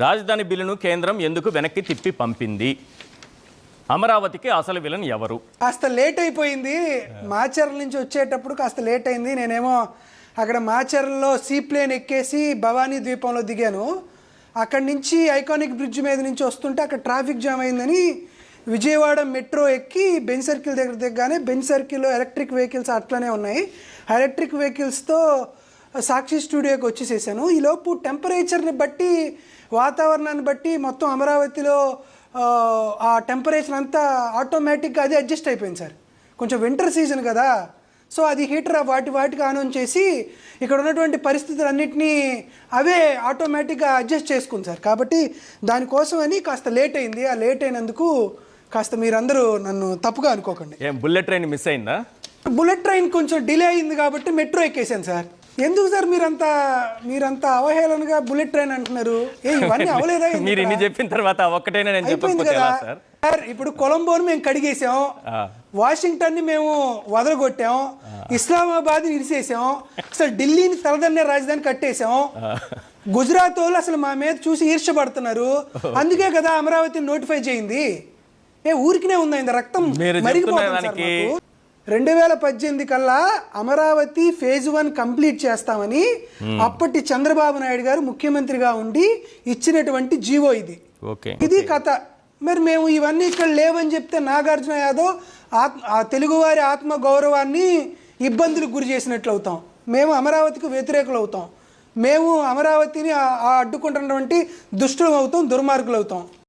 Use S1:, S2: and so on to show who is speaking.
S1: రాజధాని బిల్లును కేంద్రం ఎందుకు వెనక్కి తిప్పి పంపింది? అమరావతికి అసలు విలన్ ఎవరు?
S2: కాస్త లేట్ అయిపోయింది. మాచర్ల నుంచి వచ్చేటప్పుడు కాస్త లేట్ అయింది. నేనేమో అక్కడ మాచర్లలో సీ ప్లేన్ ఎక్కేసి భవానీ ద్వీపంలో దిగాను. అక్కడి నుంచి ఐకానిక్ బ్రిడ్జ్ మీద నుంచి వస్తుంటే అక్కడ ట్రాఫిక్ జామ్ అయిందని విజయవాడ మెట్రో ఎక్కి బెంజ్ సర్కిల్ దగ్గర దిగ్గానే బెంజ్ సర్కిల్లో ఎలక్ట్రిక్ వెహికల్స్ అట్లనే ఉన్నాయి. ఎలక్ట్రిక్ వెహికల్స్తో సాక్షి స్టూడియోకి వచ్చేసేసాను. ఈలోపు టెంపరేచర్ని బట్టి వాతావరణాన్ని బట్టి మొత్తం అమరావతిలో ఆ టెంపరేచర్ అంతా ఆటోమేటిక్గా అదే అడ్జస్ట్ అయిపోయింది సార్. కొంచెం వింటర్ సీజన్ కదా, సో అది హీటర్ వాటికి ఆన్ చేసి ఇక్కడ ఉన్నటువంటి పరిస్థితులన్నింటినీ అవే ఆటోమేటిక్గా అడ్జస్ట్ చేసుకుంది సార్. కాబట్టి దానికోసం అని కాస్త లేట్ అయింది. ఆ లేట్ అయినందుకు కాస్త మీరందరూ నన్ను తప్పుగా అనుకోకండి.
S1: బుల్లెట్ ట్రైన్ మిస్ అయిందా?
S2: బుల్లెట్ ట్రైన్ కొంచెం డిలే అయింది కాబట్టి మెట్రో ఎక్కేసాను సార్. ఎందుకు సార్ మీరంతా అవహేళనగా బుల్లెట్ ట్రైన్ అంటున్నారు? ఇవన్నీ అవలేదా?
S1: మీరు ఇన్ని చెప్పిన తర్వాత ఒక్కటైనా నేను
S2: అయిపోయింది కదా సార్. ఇప్పుడు కొలంబోని మేము కడిగేసాం, వాషింగ్టన్ ని మేము వదలగొట్టాం, ఇస్లామాబాద్ ఇరిసేసాం, అసలు ఢిల్లీని తలదన్నే రాజధాని కట్టేసాం. గుజరాత్ వాళ్ళు అసలు మా మీద చూసి ఈర్ష్యపడుతున్నారు. అందుకే కదా అమరావతిని నోటిఫై చేయింది. ఊరికినే ఉందా రక్తం మరిగిపోతుంది. 2018 కల్లా అమరావతి ఫేజ్ 1 కంప్లీట్ చేస్తామని అప్పటి చంద్రబాబు నాయుడు గారు ముఖ్యమంత్రిగా ఉండి ఇచ్చినటువంటి జీవో ఇది. ఇది కథ. మరి మేము ఇవన్నీ ఇక్కడ లేవని చెప్తే నాగార్జున యాదవ్ ఆ తెలుగువారి ఆత్మ గౌరవాన్ని ఇబ్బందులకు గురి చేసినట్లు అవుతాం. మేము అమరావతికి వ్యతిరేకులు అవుతాం. మేము అమరావతిని అడ్డుకుంటున్నటువంటి దుష్టులు అవుతాం, దుర్మార్గులు అవుతాం.